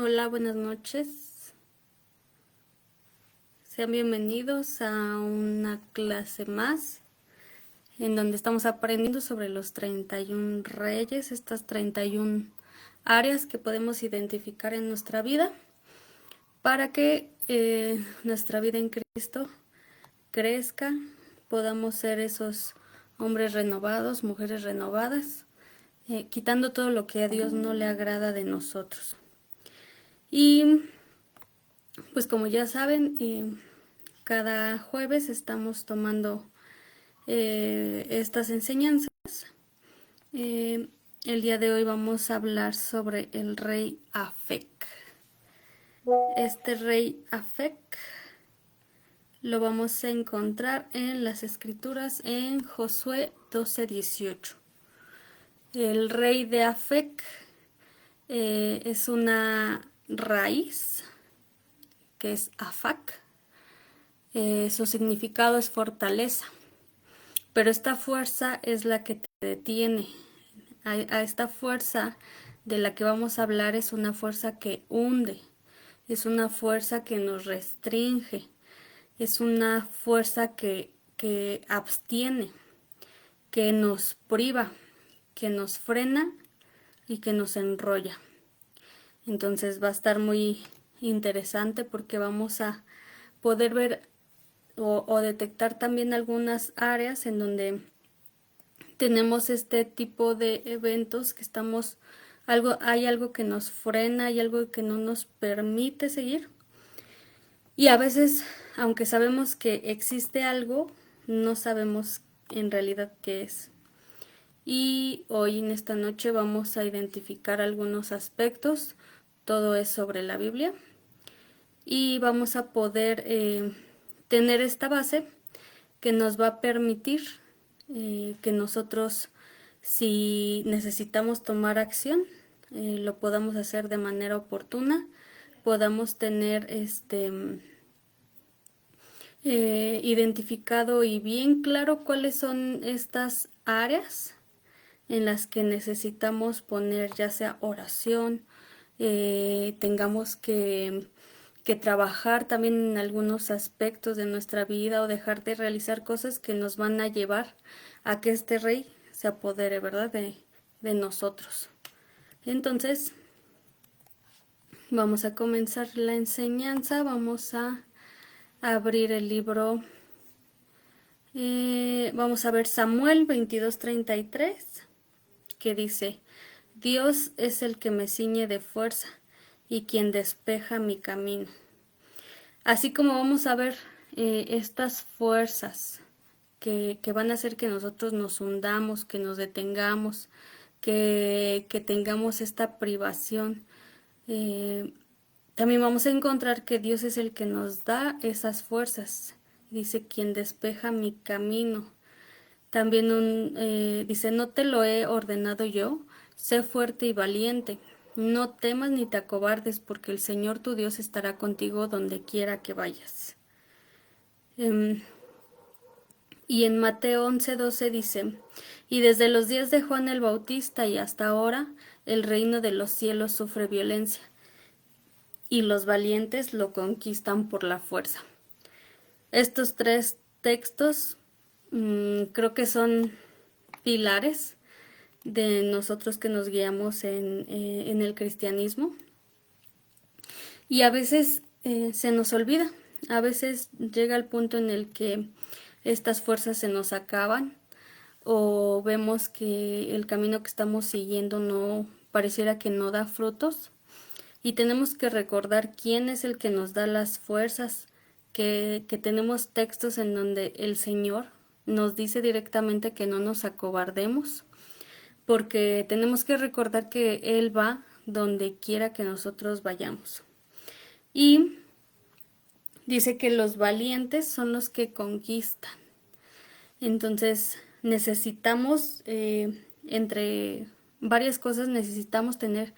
Hola, buenas noches. Sean bienvenidos a una clase más en donde estamos aprendiendo sobre los 31 reyes, estas 31 áreas que podemos identificar en nuestra vida para que nuestra vida en Cristo crezca, podamos ser esos hombres renovados, mujeres renovadas, quitando todo lo que a Dios no le agrada de nosotros. Y pues como ya saben, cada jueves estamos tomando estas enseñanzas. Eh, el día de hoy vamos a hablar sobre el rey Afec. Este rey Afec lo vamos a encontrar en las escrituras en Josué 12:18. El rey de Afec es una raíz que es Afac. Su significado es fortaleza, pero esta fuerza es la que te detiene. A esta fuerza de la que vamos a hablar es una fuerza que hunde, es una fuerza que nos restringe, es una fuerza que abstiene, que nos priva, que nos frena y que nos enrolla. Entonces va a estar muy interesante porque vamos a poder ver o detectar también algunas áreas en donde tenemos este tipo de eventos que hay algo que nos frena, hay algo que no nos permite seguir. Y a veces, aunque sabemos que existe algo, no sabemos en realidad qué es. Y hoy en esta noche vamos a identificar algunos aspectos. Todo es sobre la Biblia. Y vamos a poder tener esta base que nos va a permitir que nosotros, si necesitamos tomar acción, lo podamos hacer de manera oportuna, podamos tener identificado y bien claro cuáles son estas áreas en las que necesitamos poner ya sea oración, tengamos que trabajar también en algunos aspectos de nuestra vida o dejar de realizar cosas que nos van a llevar a que este rey se apodere, ¿verdad? De nosotros. Entonces, vamos a comenzar la enseñanza, vamos a abrir el libro, vamos a ver Samuel 22:33, que dice: Dios es el que me ciñe de fuerza y quien despeja mi camino. Así como vamos a ver estas fuerzas que van a hacer que nosotros nos hundamos, que nos detengamos, que tengamos esta privación. También vamos a encontrar que Dios es el que nos da esas fuerzas. Dice, quien despeja mi camino. También dice, no te lo he ordenado yo, sé fuerte y valiente. No temas ni te acobardes, porque el Señor tu Dios estará contigo donde quiera que vayas. Y en Mateo 11:12 dice, y desde los días de Juan el Bautista y hasta ahora, el reino de los cielos sufre violencia, y los valientes lo conquistan por la fuerza. Estos tres textos creo que son pilares de nosotros que nos guiamos en el cristianismo. Y a veces se nos olvida, a veces llega el punto en el que estas fuerzas se nos acaban o vemos que el camino que estamos siguiendo no pareciera que no da frutos y tenemos que recordar quién es el que nos da las fuerzas, que tenemos textos en donde el Señor nos dice directamente que no nos acobardemos, porque tenemos que recordar que Él va donde quiera que nosotros vayamos. Y dice que los valientes son los que conquistan. Entonces necesitamos, entre varias cosas, necesitamos tener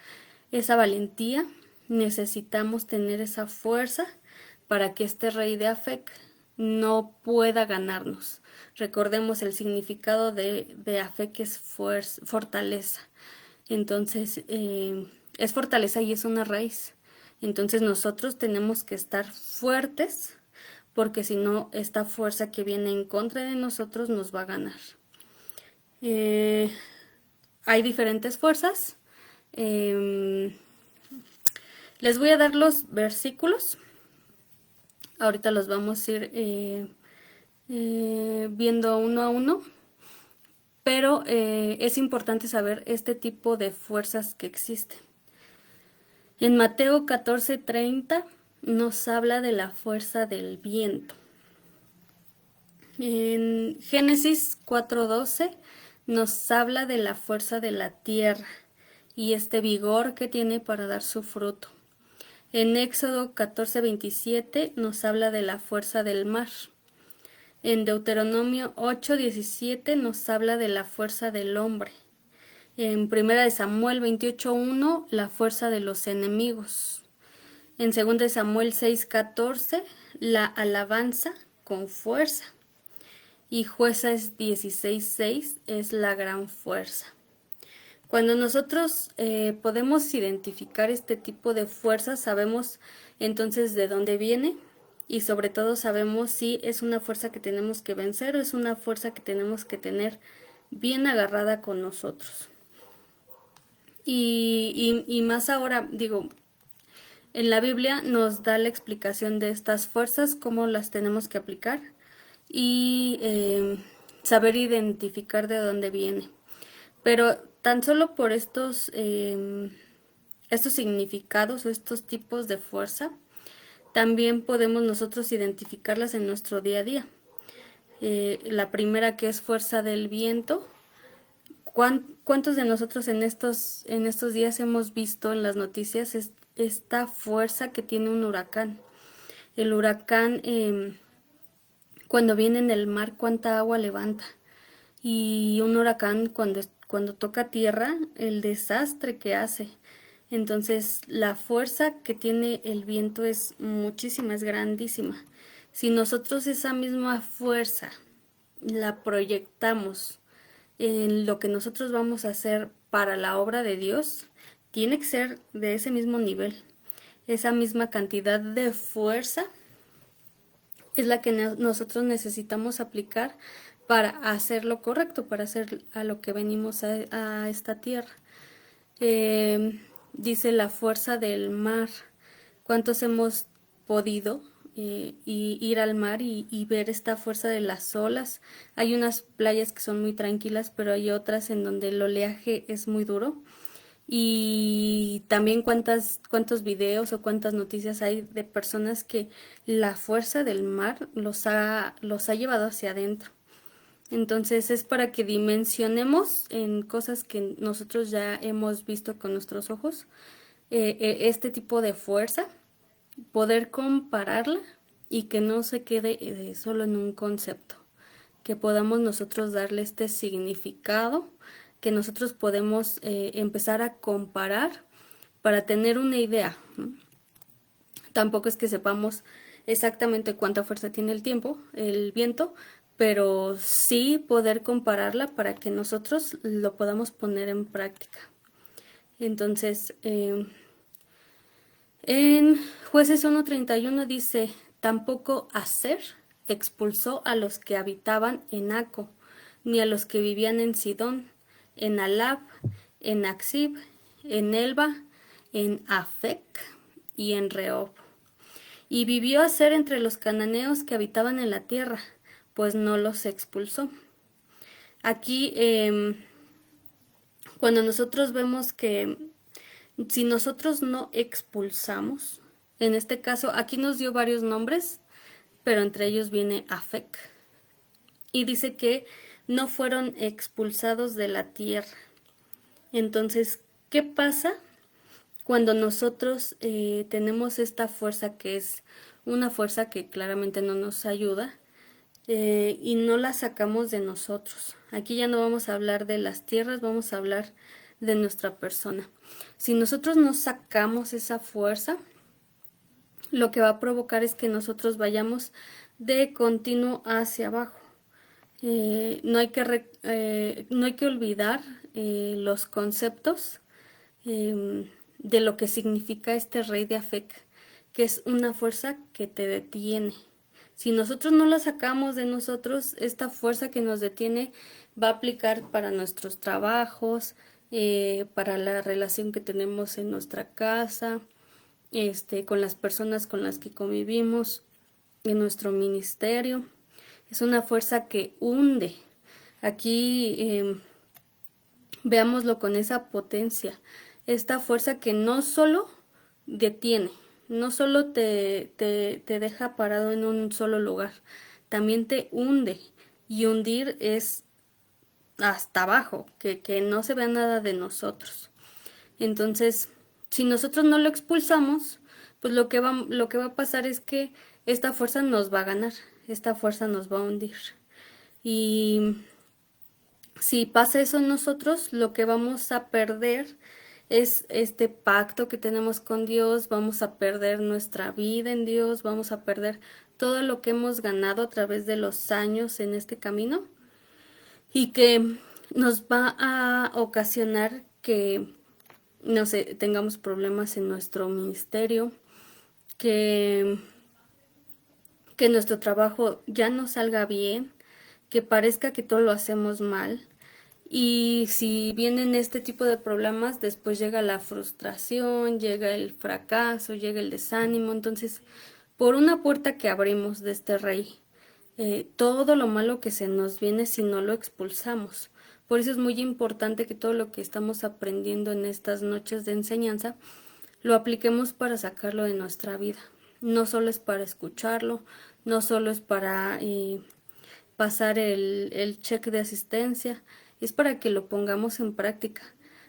esa valentía, necesitamos tener esa fuerza para que este rey de Afec no pueda ganarnos. Recordemos el significado de Afec es fortaleza. Entonces, es fortaleza y es una raíz. Entonces nosotros tenemos que estar fuertes, porque si no, esta fuerza que viene en contra de nosotros nos va a ganar. Hay diferentes fuerzas. Les voy a dar los versículos. Ahorita los vamos a ir viendo uno a uno. Pero es importante saber este tipo de fuerzas que existen. En Mateo 14:30 nos habla de la fuerza del viento. En Génesis 4:12 nos habla de la fuerza de la tierra y este vigor que tiene para dar su fruto. En Éxodo 14:27 nos habla de la fuerza del mar. En Deuteronomio 8:17 nos habla de la fuerza del hombre. En 1 Samuel 28:1 la fuerza de los enemigos. En 2 Samuel 6:14 la alabanza con fuerza. Y Jueces 16:6 es la gran fuerza. Cuando nosotros podemos identificar este tipo de fuerza, sabemos entonces de dónde viene y sobre todo sabemos si es una fuerza que tenemos que vencer o es una fuerza que tenemos que tener bien agarrada con nosotros. Y más ahora, digo, en la Biblia nos da la explicación de estas fuerzas, cómo las tenemos que aplicar y saber identificar de dónde viene. Pero tan solo por estos significados o estos tipos de fuerza, también podemos nosotros identificarlas en nuestro día a día. La primera, que es fuerza del viento. ¿Cuántos de nosotros en estos días hemos visto en las noticias esta fuerza que tiene un huracán? El huracán, cuando viene en el mar, cuánta agua levanta. Y un huracán cuando toca tierra, el desastre que hace. Entonces la fuerza que tiene el viento es muchísima, es grandísima. Si nosotros esa misma fuerza la proyectamos en lo que nosotros vamos a hacer para la obra de Dios, tiene que ser de ese mismo nivel. Esa misma cantidad de fuerza es la que nosotros necesitamos aplicar para hacer lo correcto, para hacer a lo que venimos a esta tierra. Dice la fuerza del mar. ¿Cuántos hemos podido ir al mar y ver esta fuerza de las olas? Hay unas playas que son muy tranquilas, pero hay otras en donde el oleaje es muy duro. Y también cuántos videos o cuántas noticias hay de personas que la fuerza del mar los ha llevado hacia adentro. Entonces es para que dimensionemos en cosas que nosotros ya hemos visto con nuestros ojos, este tipo de fuerza, poder compararla y que no se quede solo en un concepto, que podamos nosotros darle este significado, que nosotros podemos empezar a comparar para tener una idea, ¿no? Tampoco es que sepamos exactamente cuánta fuerza tiene el viento, pero sí poder compararla para que nosotros lo podamos poner en práctica. Entonces, en Jueces 1:31 dice, tampoco Aser expulsó a los que habitaban en Aco, ni a los que vivían en Sidón, en Alab, en Aksib, en Elba, en Afec y en Rehob. Y vivió Aser entre los cananeos que habitaban en la tierra, pues no los expulsó. Aquí, cuando nosotros vemos que si nosotros no expulsamos, en este caso, aquí nos dio varios nombres, pero entre ellos viene Afec. Y dice que no fueron expulsados de la tierra. Entonces, ¿qué pasa cuando nosotros tenemos esta fuerza que es una fuerza que claramente no nos ayuda y no la sacamos de nosotros? Aquí ya no vamos a hablar de las tierras, vamos a hablar de nuestra persona. Si nosotros no sacamos esa fuerza, lo que va a provocar es que nosotros vayamos de continuo hacia abajo. No hay que olvidar los conceptos de lo que significa este rey de Afec, que es una fuerza que te detiene. Si nosotros no la sacamos de nosotros, esta fuerza que nos detiene va a aplicar para nuestros trabajos, para la relación que tenemos en nuestra casa, con las personas con las que convivimos, en nuestro ministerio. Es una fuerza que hunde. Aquí veámoslo con esa potencia. Esta fuerza que no solo detiene, no solo te deja parado en un solo lugar, también te hunde. Y hundir es hasta abajo, que no se vea nada de nosotros. Entonces, si nosotros no lo expulsamos, pues lo que va a pasar es que esta fuerza nos va a ganar, esta fuerza nos va a hundir. Y si pasa eso en nosotros, lo que vamos a perder es este pacto que tenemos con Dios, vamos a perder nuestra vida en Dios, vamos a perder todo lo que hemos ganado a través de los años en este camino y que nos va a ocasionar que, no sé, tengamos problemas en nuestro ministerio, que, que nuestro trabajo ya no salga bien, que parezca que todo lo hacemos mal. Y si vienen este tipo de problemas, después llega la frustración, llega el fracaso, llega el desánimo. Entonces, por una puerta que abrimos de este rey, todo lo malo que se nos viene si no lo expulsamos. Por eso es muy importante que todo lo que estamos aprendiendo en estas noches de enseñanza lo apliquemos para sacarlo de nuestra vida. No solo es para escucharlo, no solo es para pasar el check de asistencia, es para que lo pongamos en práctica.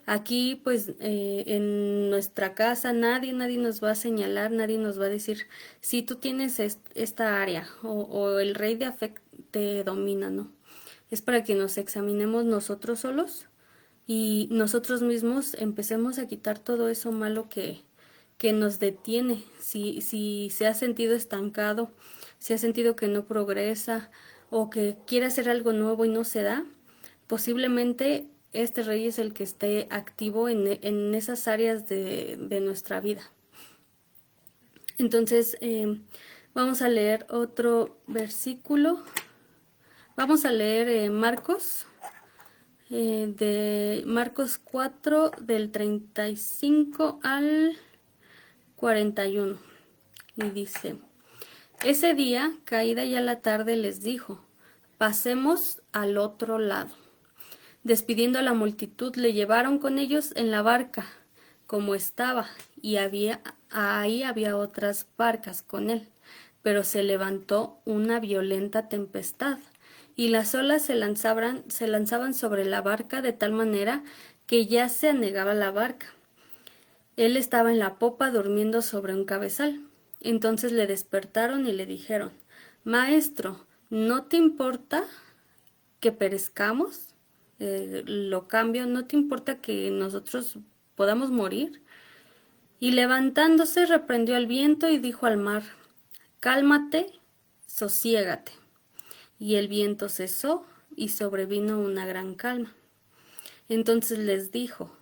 Aquí, pues, en nuestra casa, nadie nos va a señalar, nadie nos va a decir, si tú tienes esta área o el rey de afecto te domina, ¿no? Es para que nos examinemos nosotros solos y nosotros mismos empecemos a quitar todo eso malo que nos detiene. Si se ha sentido estancado, si ha sentido que no progresa o que quiere hacer algo nuevo y no se da, posiblemente este rey es el que esté activo en esas áreas de nuestra vida. Entonces, vamos a leer otro versículo. Vamos a leer Marcos, de Marcos 4, del 35 al 41. Y dice, ese día, caída ya la tarde, les dijo, pasemos al otro lado. Despidiendo a la multitud, le llevaron con ellos en la barca, como estaba, y ahí había otras barcas con él. Pero se levantó una violenta tempestad, y las olas se lanzaban sobre la barca de tal manera que ya se anegaba la barca. Él estaba en la popa durmiendo sobre un cabezal. Entonces le despertaron y le dijeron, Maestro, ¿no te importa que perezcamos? Lo cambio, ¿no te importa que nosotros podamos morir? Y levantándose reprendió al viento y dijo al mar, Cálmate, sosiégate. Y el viento cesó y sobrevino una gran calma. Entonces les dijo,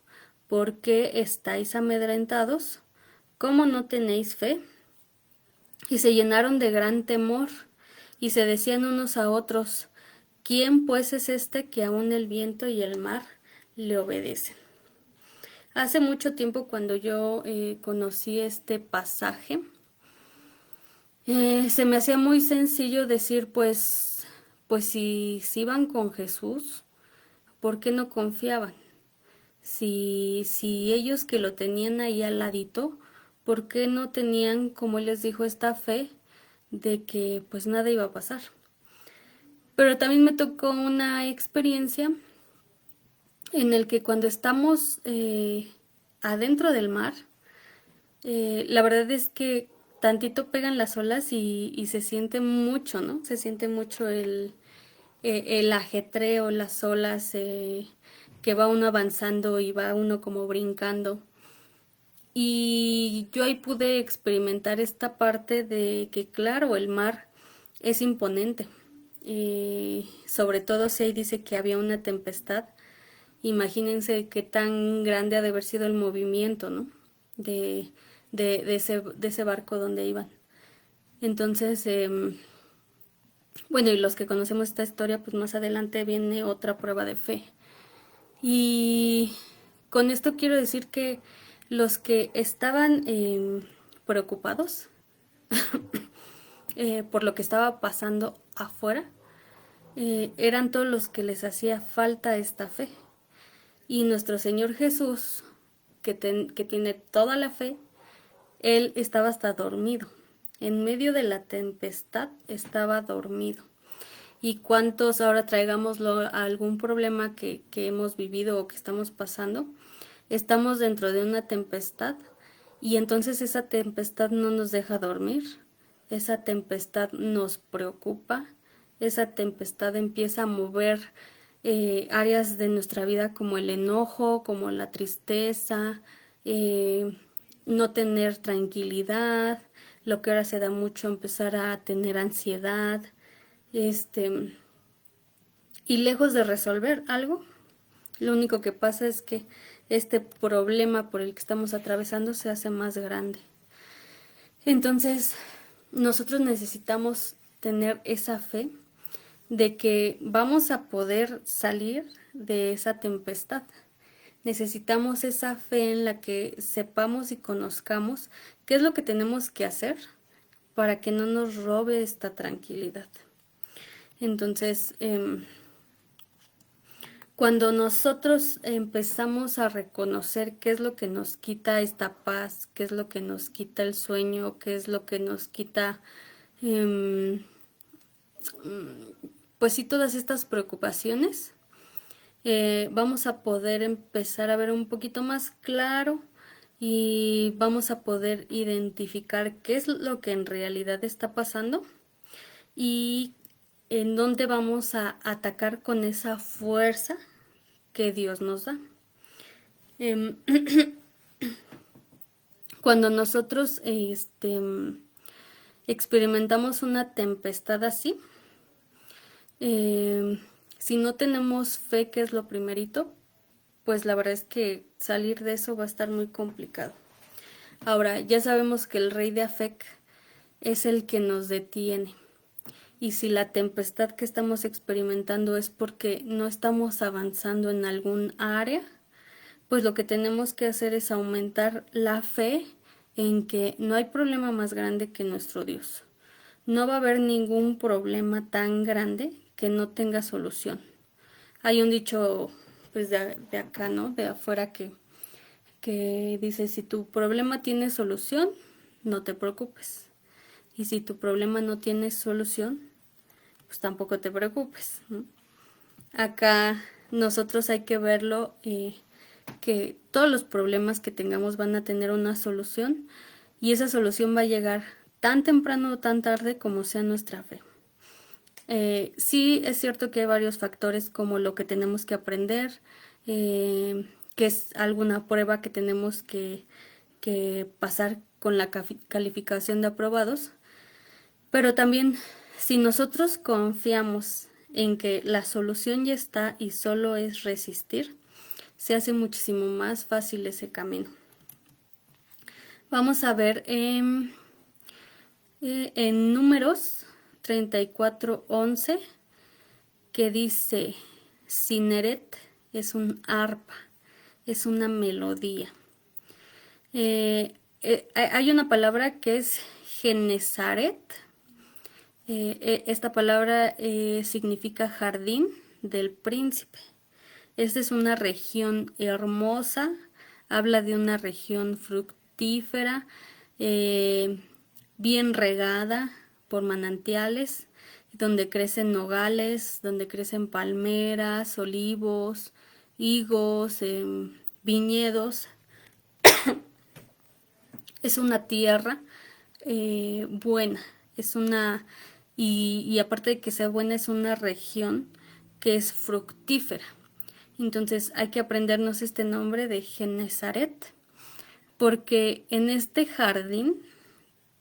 ¿por qué estáis amedrentados? ¿Cómo no tenéis fe? Y se llenaron de gran temor y se decían unos a otros, ¿quién pues es este que aun el viento y el mar le obedecen? Hace mucho tiempo cuando yo conocí este pasaje, se me hacía muy sencillo decir, pues si iban con Jesús, ¿por qué no confiaban? Si ellos que lo tenían ahí al ladito, ¿por qué no tenían, como él les dijo, esta fe de que pues nada iba a pasar? Pero también me tocó una experiencia en el que cuando estamos adentro del mar, la verdad es que tantito pegan las olas y se siente mucho, ¿no? Se siente mucho el ajetreo, las olas, que va uno avanzando y va uno como brincando. Y yo ahí pude experimentar esta parte de que, claro, el mar es imponente. Sobre todo si ahí dice que había una tempestad. Imagínense qué tan grande ha de haber sido el movimiento, ¿no? de, de ese barco donde iban. Entonces, bueno, y los que conocemos esta historia, pues más adelante viene otra prueba de fe. Y con esto quiero decir que los que estaban preocupados por lo que estaba pasando afuera, eran todos los que les hacía falta esta fe. Y nuestro Señor Jesús, que tiene toda la fe, Él estaba hasta dormido. En medio de la tempestad estaba dormido. ¿Y cuántos ahora traigámoslo a algún problema que hemos vivido o que estamos pasando? Estamos dentro de una tempestad y entonces esa tempestad no nos deja dormir, esa tempestad nos preocupa, esa tempestad empieza a mover áreas de nuestra vida como el enojo, como la tristeza, no tener tranquilidad, lo que ahora se da mucho, empezar a tener ansiedad, y lejos de resolver algo, lo único que pasa es que este problema por el que estamos atravesando se hace más grande. Entonces, nosotros necesitamos tener esa fe de que vamos a poder salir de esa tempestad. Necesitamos esa fe en la que sepamos y conozcamos qué es lo que tenemos que hacer para que no nos robe esta tranquilidad. Entonces, cuando nosotros empezamos a reconocer qué es lo que nos quita esta paz, qué es lo que nos quita el sueño, qué es lo que nos quita, pues sí, todas estas preocupaciones, vamos a poder empezar a ver un poquito más claro y vamos a poder identificar qué es lo que en realidad está pasando y en dónde vamos a atacar con esa fuerza que Dios nos da. Cuando nosotros experimentamos una tempestad así, si no tenemos fe, que es lo primerito, pues la verdad es que salir de eso va a estar muy complicado. Ahora, ya sabemos que el rey de Afec es el que nos detiene. Y si la tempestad que estamos experimentando es porque no estamos avanzando en algún área, pues lo que tenemos que hacer es aumentar la fe en que no hay problema más grande que nuestro Dios. No va a haber ningún problema tan grande que no tenga solución. Hay un dicho, pues de acá, ¿no? De afuera que dice, si tu problema tiene solución, no te preocupes. Y si tu problema no tiene solución, pues tampoco te preocupes, ¿no? Acá nosotros hay que verlo, que todos los problemas que tengamos van a tener una solución y esa solución va a llegar tan temprano o tan tarde como sea nuestra fe. Sí es cierto que hay varios factores como lo que tenemos que aprender, que es alguna prueba que tenemos que pasar con la calificación de aprobados, pero también si nosotros confiamos en que la solución ya está y solo es resistir, se hace muchísimo más fácil ese camino. Vamos a ver en Números 34:11 que dice, Cineret es un arpa, es una melodía. Hay una palabra que es Genezaret. Esta palabra significa jardín del príncipe. Esta es una región hermosa, habla de una región fructífera, bien regada por manantiales, donde crecen nogales, donde crecen palmeras, olivos, higos, viñedos. Es una tierra buena, es una, y aparte de que sea buena, es una región que es fructífera. Entonces hay que aprendernos este nombre de Genezaret, porque en este jardín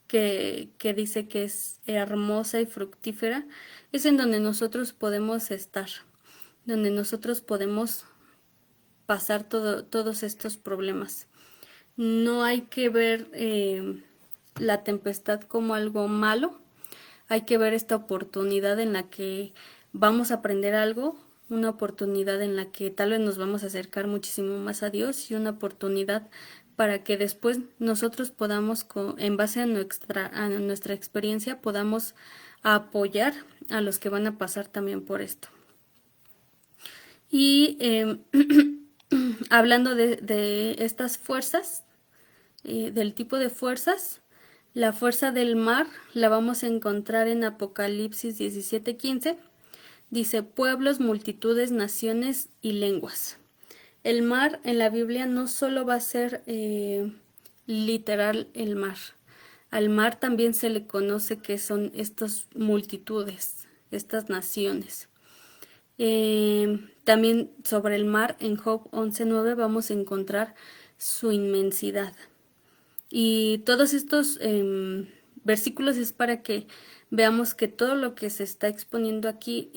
que dice que es hermosa y fructífera, es en donde nosotros podemos estar, donde nosotros podemos pasar todos estos problemas. No hay que ver la tempestad como algo malo, hay que ver esta oportunidad en la que vamos a aprender algo, una oportunidad en la que tal vez nos vamos a acercar muchísimo más a Dios y una oportunidad para que después nosotros podamos, en base a nuestra experiencia, podamos apoyar a los que van a pasar también por esto. Y hablando de estas fuerzas, del tipo de fuerzas, la fuerza del mar la vamos a encontrar en Apocalipsis 17:15. Dice pueblos, multitudes, naciones y lenguas. El mar en la Biblia no solo va a ser literal el mar. Al mar también se le conoce que son estas multitudes, estas naciones. También sobre el mar en Job 11:9 vamos a encontrar su inmensidad. Y todos estos versículos es para que veamos que todo lo que se está exponiendo aquí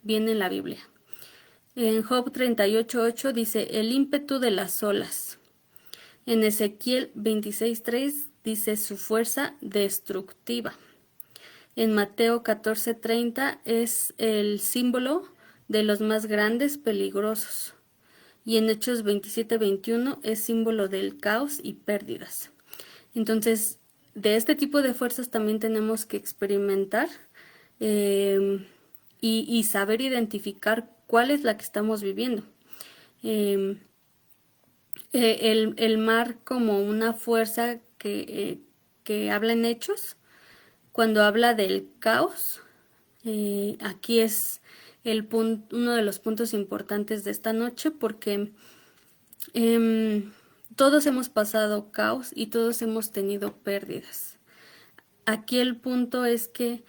viene en la Biblia. En Job 38:8 dice, el ímpetu de las olas. En Ezequiel 26:3 dice, su fuerza destructiva. En Mateo 14:30 es el símbolo de los más grandes peligrosos. Y en Hechos 27:21 es símbolo del caos y pérdidas. Entonces, de este tipo de fuerzas también tenemos que experimentar y saber identificar cuál es la que estamos viviendo. El mar como una fuerza que habla en hechos, cuando habla del caos, aquí es uno de los puntos importantes de esta noche porque todos hemos pasado caos y todos hemos tenido pérdidas. Aquí el punto es que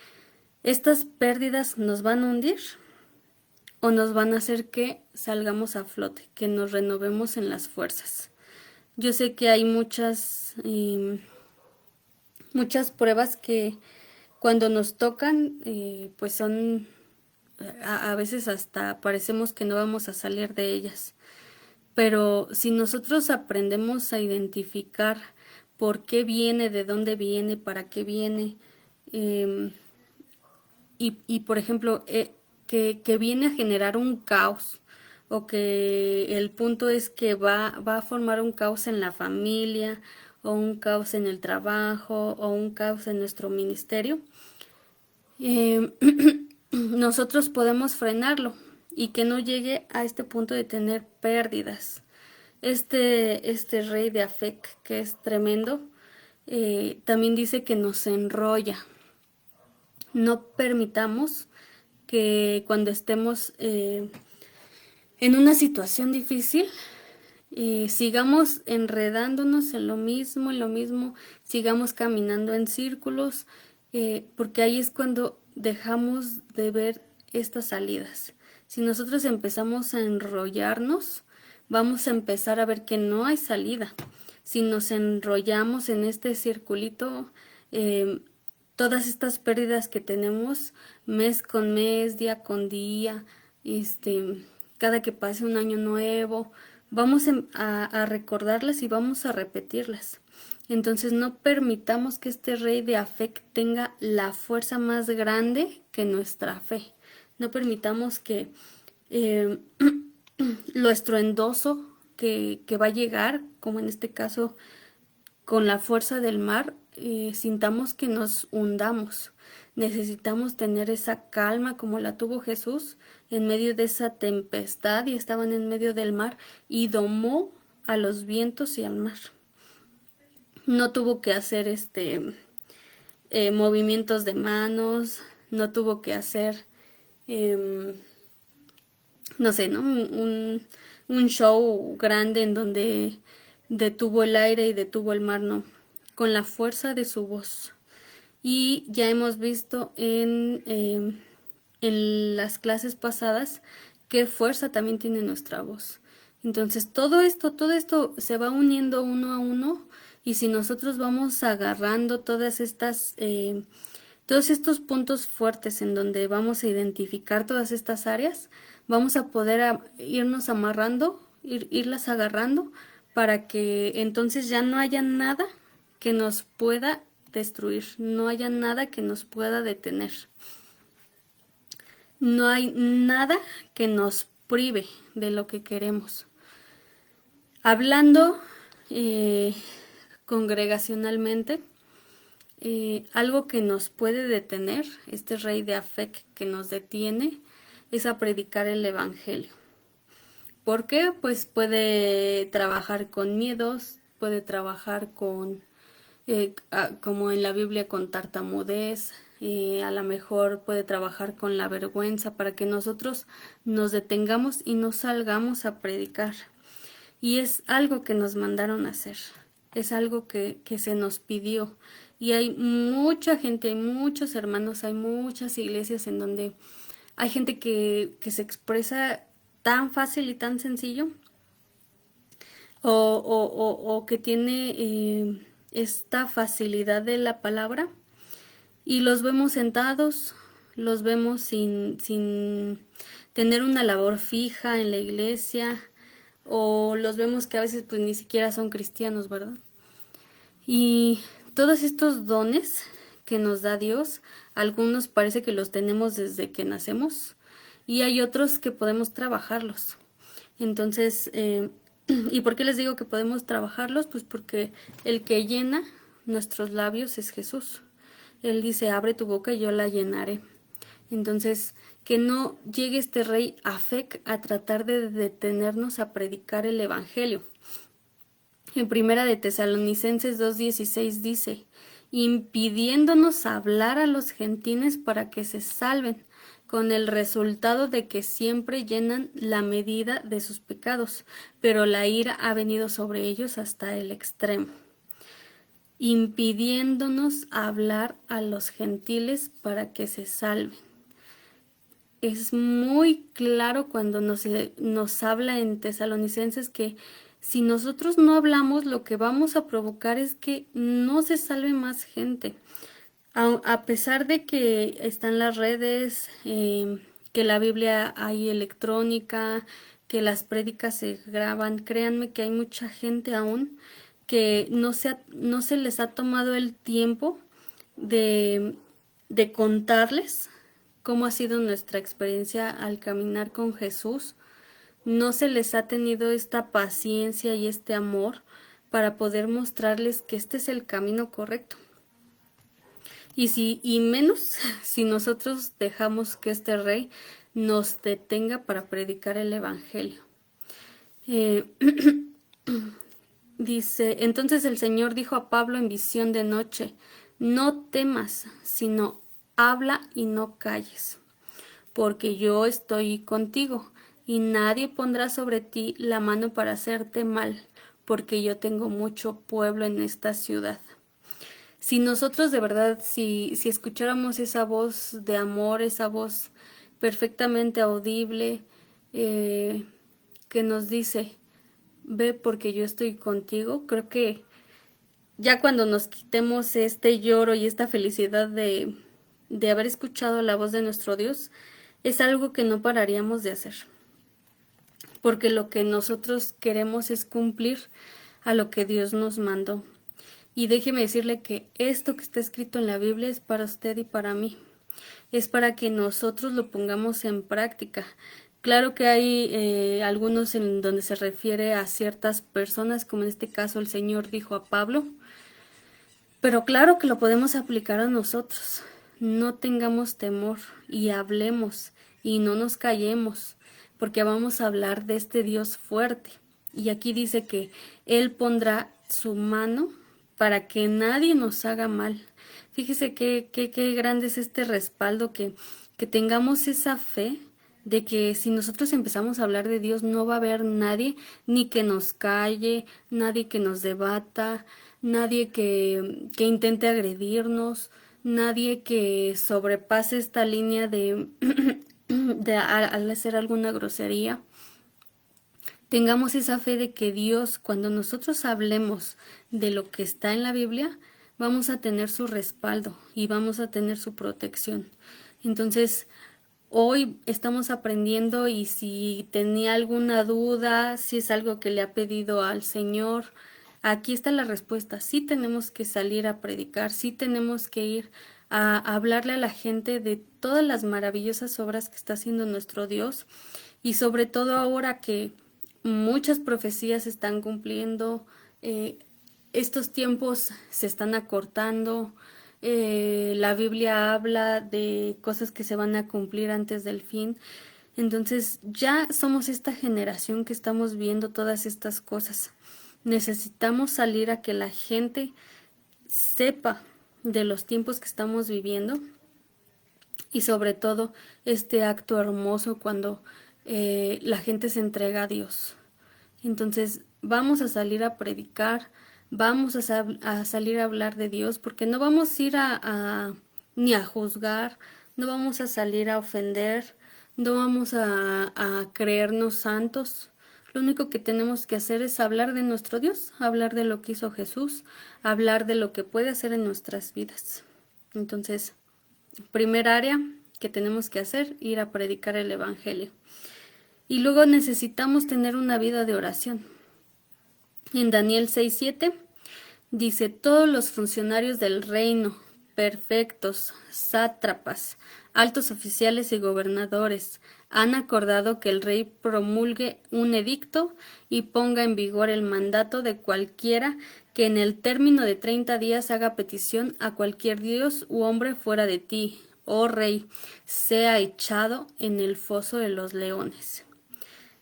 estas pérdidas nos van a hundir o nos van a hacer que salgamos a flote, que nos renovemos en las fuerzas. Yo sé que hay muchas pruebas que cuando nos tocan, pues son, a veces hasta parecemos que no vamos a salir de ellas. Pero si nosotros aprendemos a identificar por qué viene, de dónde viene, para qué viene, y por ejemplo, que viene a generar un caos, o que el punto es que va a formar un caos en la familia, o un caos en el trabajo, o un caos en nuestro ministerio, nosotros podemos frenarlo y que no llegue a este punto de tener pérdidas. Este rey de Afec, que es tremendo, también dice que nos enrolla. No permitamos que cuando estemos en una situación difícil, sigamos enredándonos en lo mismo, sigamos caminando en círculos, porque ahí es cuando dejamos de ver estas salidas. Si nosotros empezamos a enrollarnos, vamos a empezar a ver que no hay salida. Si nos enrollamos en este circulito, todas estas pérdidas que tenemos mes con mes, día con día, cada que pase un año nuevo, vamos a recordarlas y vamos a repetirlas. Entonces no permitamos que este rey de Afec tenga la fuerza más grande que nuestra fe. No permitamos que lo estruendoso que va a llegar, como en este caso con la fuerza del mar, sintamos que nos hundamos. Necesitamos tener esa calma como la tuvo Jesús en medio de esa tempestad, y estaban en medio del mar y domó a los vientos y al mar. No tuvo que hacer movimientos de manos, no tuvo que hacer no sé, ¿no? Un show grande en donde detuvo el aire y detuvo el mar, no, con la fuerza de su voz. Y ya hemos visto en las clases pasadas qué fuerza también tiene nuestra voz. Entonces todo esto se va uniendo uno a uno, y si nosotros vamos agarrando todos estos puntos fuertes en donde vamos a identificar todas estas áreas, vamos a poder irnos amarrando, irlas agarrando para que entonces ya no haya nada que nos pueda destruir, no haya nada que nos pueda detener. No hay nada que nos prive de lo que queremos. Hablando congregacionalmente, algo que nos puede detener, este rey de Afec que nos detiene, es a predicar el evangelio. ¿Por qué? Pues puede trabajar con miedos, puede trabajar con, como en la Biblia, con tartamudez, a lo mejor puede trabajar con la vergüenza para que nosotros nos detengamos y no salgamos a predicar. Y es algo que nos mandaron a hacer, es algo que se nos pidió. Y hay mucha gente, hay muchos hermanos, hay muchas iglesias en donde hay gente que se expresa tan fácil y tan sencillo, o que tiene esta facilidad de la palabra, y los vemos sentados, los vemos sin tener una labor fija en la iglesia, o los vemos que a veces pues ni siquiera son cristianos, ¿verdad? Y todos estos dones que nos da Dios, algunos parece que los tenemos desde que nacemos y hay otros que podemos trabajarlos. Entonces, ¿y por qué les digo que podemos trabajarlos? Pues porque el que llena nuestros labios es Jesús. Él dice, abre tu boca y yo la llenaré. Entonces, que no llegue este rey Afec a tratar de detenernos a predicar el evangelio. En Primera de Tesalonicenses 2:16 dice, impidiéndonos hablar a los gentiles para que se salven, con el resultado de que siempre llenan la medida de sus pecados, pero la ira ha venido sobre ellos hasta el extremo. Impidiéndonos hablar a los gentiles para que se salven. Es muy claro cuando nos habla en Tesalonicenses que si nosotros no hablamos, lo que vamos a provocar es que no se salve más gente. A pesar de que están las redes, que la Biblia hay electrónica, que las prédicas se graban, créanme que hay mucha gente aún que no se les ha tomado el tiempo de contarles cómo ha sido nuestra experiencia al caminar con Jesús. No se les ha tenido esta paciencia y este amor para poder mostrarles que este es el camino correcto. Y menos si nosotros dejamos que este rey nos detenga para predicar el evangelio. Dice, entonces el Señor dijo a Pablo en visión de noche, no temas, sino habla y no calles, porque yo estoy contigo, y nadie pondrá sobre ti la mano para hacerte mal, porque yo tengo mucho pueblo en esta ciudad. Si nosotros de verdad, si escucháramos esa voz de amor, esa voz perfectamente audible, que nos dice, ve porque yo estoy contigo, creo que ya cuando nos quitemos este lloro y esta felicidad de haber escuchado la voz de nuestro Dios, es algo que no pararíamos de hacer. Porque lo que nosotros queremos es cumplir a lo que Dios nos mandó. Y déjeme decirle que esto que está escrito en la Biblia es para usted y para mí. Es para que nosotros lo pongamos en práctica. Claro que hay algunos en donde se refiere a ciertas personas, como en este caso el Señor dijo a Pablo, pero claro que lo podemos aplicar a nosotros. No tengamos temor y hablemos y no nos callemos, porque vamos a hablar de este Dios fuerte. Y aquí dice que Él pondrá su mano para que nadie nos haga mal. Fíjese qué grande es este respaldo, que tengamos esa fe de que si nosotros empezamos a hablar de Dios no va a haber nadie ni que nos calle, nadie que nos debata, nadie que intente agredirnos, nadie que sobrepase esta línea al hacer alguna grosería. Tengamos esa fe de que Dios, cuando nosotros hablemos de lo que está en la Biblia, vamos a tener su respaldo y vamos a tener su protección. Entonces, hoy estamos aprendiendo y si tenía alguna duda, si es algo que le ha pedido al Señor, aquí está la respuesta. Sí tenemos que salir a predicar, sí tenemos que ir a hablarle a la gente de todas las maravillosas obras que está haciendo nuestro Dios y sobre todo ahora que muchas profecías se están cumpliendo, estos tiempos se están acortando, la Biblia habla de cosas que se van a cumplir antes del fin. Entonces ya somos esta generación que estamos viendo todas estas cosas. Necesitamos salir a que la gente sepa de los tiempos que estamos viviendo y sobre todo este acto hermoso cuando la gente se entrega a Dios. Entonces vamos a salir a predicar, vamos a salir a hablar de Dios, porque no vamos a ir ni a juzgar, no vamos a salir a ofender, no vamos a creernos santos. Lo único que tenemos que hacer es hablar de nuestro Dios, hablar de lo que hizo Jesús, hablar de lo que puede hacer en nuestras vidas. Entonces, primer área que tenemos que hacer, ir a predicar el Evangelio. Y luego necesitamos tener una vida de oración. En Daniel 6:7 dice, todos los funcionarios del reino, perfectos, sátrapas, altos oficiales y gobernadores, han acordado que el rey promulgue un edicto y ponga en vigor el mandato de cualquiera que en el término de 30 días haga petición a cualquier dios u hombre fuera de ti, oh rey, sea echado en el foso de los leones.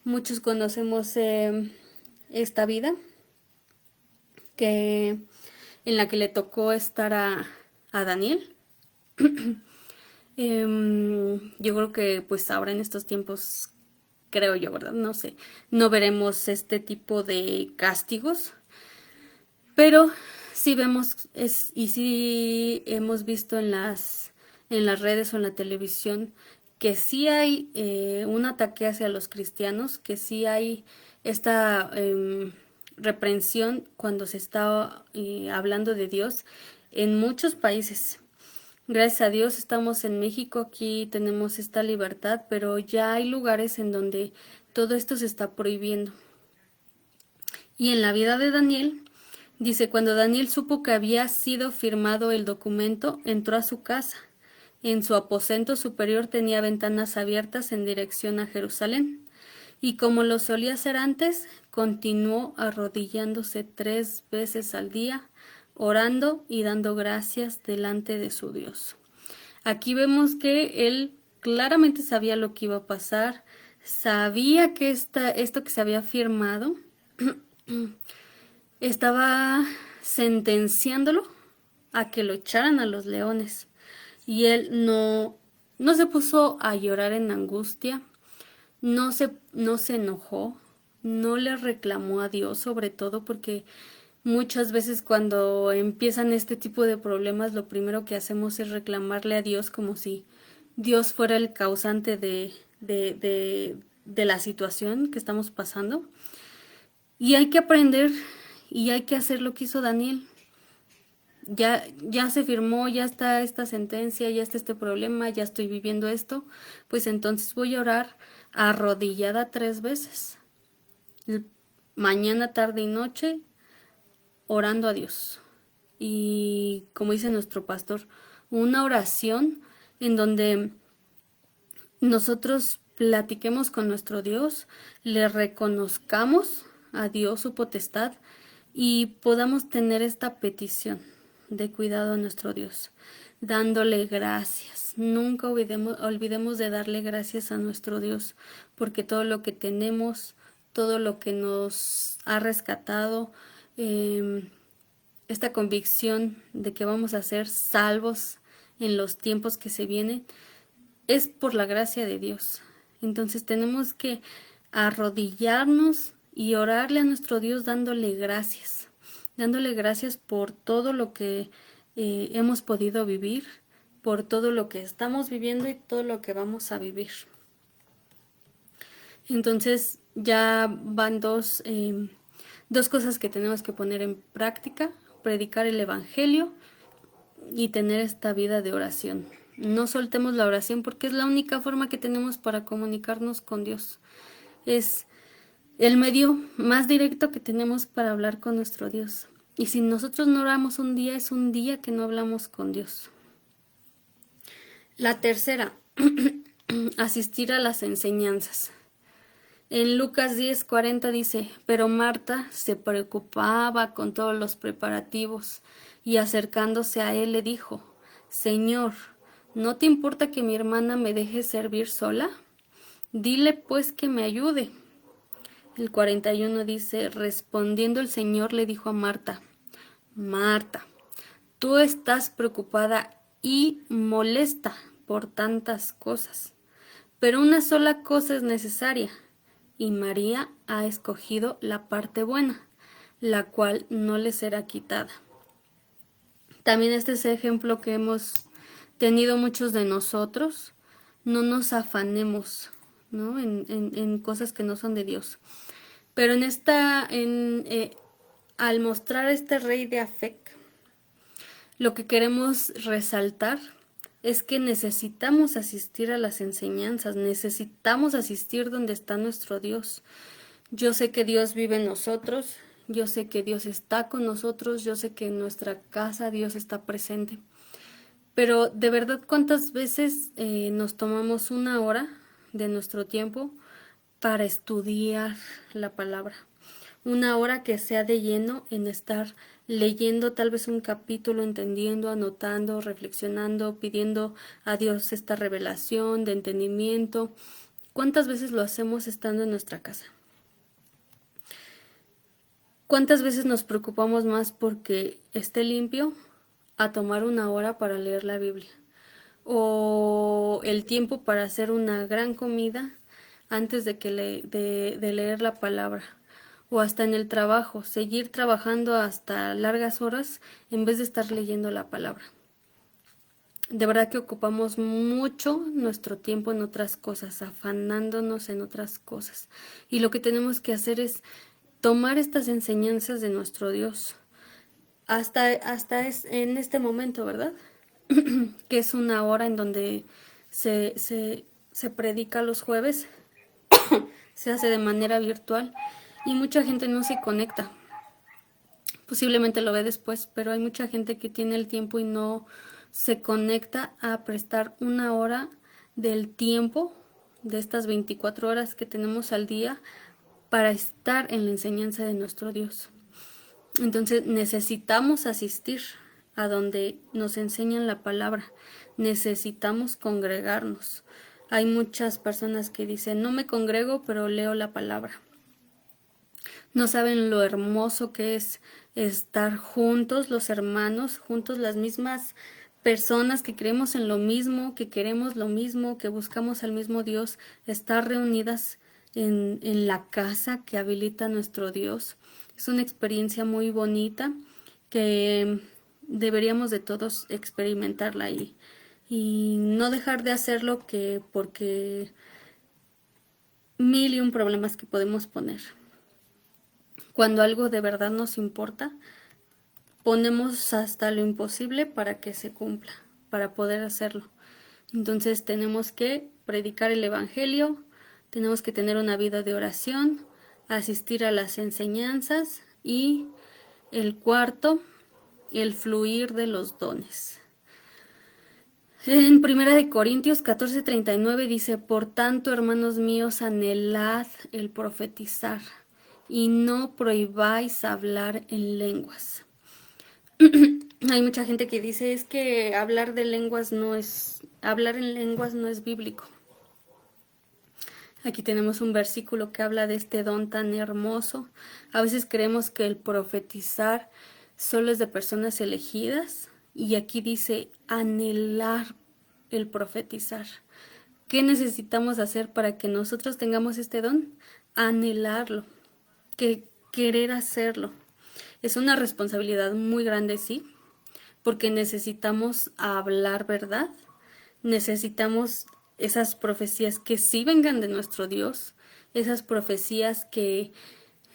Muchos conocemos esta vida que en la que le tocó estar a Daniel. Yo creo que pues ahora en estos tiempos, creo yo, ¿verdad? No sé, no veremos este tipo de castigos, pero sí vemos y sí hemos visto en las redes o en la televisión que sí hay un ataque hacia los cristianos, que sí hay esta reprensión cuando se está hablando de Dios en muchos países. Gracias a Dios estamos en México, aquí tenemos esta libertad, pero ya hay lugares en donde todo esto se está prohibiendo. Y en la vida de Daniel, dice, cuando Daniel supo que había sido firmado el documento, entró a su casa. En su aposento superior tenía ventanas abiertas en dirección a Jerusalén. Y como lo solía hacer antes, continuó arrodillándose 3 veces al día, orando y dando gracias delante de su Dios. Aquí vemos que él claramente sabía lo que iba a pasar, sabía que esto que se había firmado estaba sentenciándolo a que lo echaran a los leones. Y él no se puso a llorar en angustia, no se enojó, no le reclamó a Dios, sobre todo porque muchas veces cuando empiezan este tipo de problemas, lo primero que hacemos es reclamarle a Dios como si Dios fuera el causante de la situación que estamos pasando. Y hay que aprender y hay que hacer lo que hizo Daniel. Ya se firmó, ya está esta sentencia, ya está este problema, ya estoy viviendo esto, pues entonces voy a orar arrodillada 3 veces, mañana, tarde y noche, orando a Dios. Y como dice nuestro pastor, una oración en donde nosotros platiquemos con nuestro Dios, le reconozcamos a Dios su potestad y podamos tener esta petición de cuidado a nuestro Dios, dándole gracias. Nunca olvidemos de darle gracias a nuestro Dios, porque todo lo que tenemos, todo lo que nos ha rescatado, esta convicción de que vamos a ser salvos en los tiempos que se vienen, es por la gracia de Dios. Entonces tenemos que arrodillarnos y orarle a nuestro Dios dándole gracias por todo lo que hemos podido vivir, por todo lo que estamos viviendo y todo lo que vamos a vivir. Entonces ya van dos cosas que tenemos que poner en práctica: predicar el Evangelio y tener esta vida de oración. No soltemos la oración porque es la única forma que tenemos para comunicarnos con Dios. Es el medio más directo que tenemos para hablar con nuestro Dios. Y si nosotros no oramos un día, es un día que no hablamos con Dios. La tercera, asistir a las enseñanzas. En Lucas 10:40 dice, pero Marta se preocupaba con todos los preparativos y acercándose a él le dijo, Señor, ¿no te importa que mi hermana me deje servir sola? Dile pues que me ayude. El 41 dice, respondiendo el Señor le dijo a Marta, Marta, tú estás preocupada y molesta por tantas cosas, pero una sola cosa es necesaria, y María ha escogido la parte buena, la cual no le será quitada. También este es el ejemplo que hemos tenido muchos de nosotros. No nos afanemos, ¿no? en cosas que no son de Dios. Pero al mostrar este rey de Afec, lo que queremos resaltar es que necesitamos asistir a las enseñanzas, necesitamos asistir donde está nuestro Dios. Yo sé que Dios vive en nosotros, yo sé que Dios está con nosotros, yo sé que en nuestra casa Dios está presente. Pero de verdad, ¿cuántas veces nos tomamos una hora de nuestro tiempo para estudiar la palabra? Una hora que sea de lleno en estar leyendo tal vez un capítulo, entendiendo, anotando, reflexionando, pidiendo a Dios esta revelación de entendimiento. ¿Cuántas veces lo hacemos estando en nuestra casa? ¿Cuántas veces nos preocupamos más porque esté limpio a tomar una hora para leer la Biblia? O el tiempo para hacer una gran comida antes de leer la palabra. O hasta en el trabajo, seguir trabajando hasta largas horas en vez de estar leyendo la palabra. De verdad que ocupamos mucho nuestro tiempo en otras cosas, afanándonos en otras cosas. Y lo que tenemos que hacer es tomar estas enseñanzas de nuestro Dios. Hasta es en este momento, ¿verdad? Que es una hora en donde se predica los jueves, se hace de manera virtual y mucha gente no se conecta. Posiblemente lo ve después, pero hay mucha gente que tiene el tiempo y no se conecta a prestar una hora del tiempo de estas 24 horas que tenemos al día para estar en la enseñanza de nuestro Dios. Entonces necesitamos asistir a donde nos enseñan la palabra. Necesitamos congregarnos. Hay muchas personas que dicen, no me congrego, pero leo la palabra. No saben lo hermoso que es estar juntos, los hermanos, juntos, las mismas personas que creemos en lo mismo, que queremos lo mismo, que buscamos al mismo Dios, estar reunidas en la casa que habilita nuestro Dios. Es una experiencia muy bonita que deberíamos de todos experimentarla y no dejar de hacerlo porque mil y un problemas que podemos poner. Cuando algo de verdad nos importa, ponemos hasta lo imposible para que se cumpla, para poder hacerlo. Entonces tenemos que predicar el Evangelio, tenemos que tener una vida de oración, asistir a las enseñanzas y el cuarto, el fluir de los dones. En 1 Corintios 14:39 dice, por tanto, hermanos míos, anhelad el profetizar y no prohibáis hablar en lenguas. Hay mucha gente que dice es que hablar en lenguas no es bíblico. Aquí tenemos un versículo que habla de este don tan hermoso. A veces creemos que el profetizar solo es de personas elegidas y aquí dice anhelar el profetizar. ¿Qué necesitamos hacer para que nosotros tengamos este don? Anhelarlo, querer hacerlo. Es una responsabilidad muy grande, sí, porque necesitamos hablar verdad, necesitamos esas profecías que sí vengan de nuestro Dios, esas profecías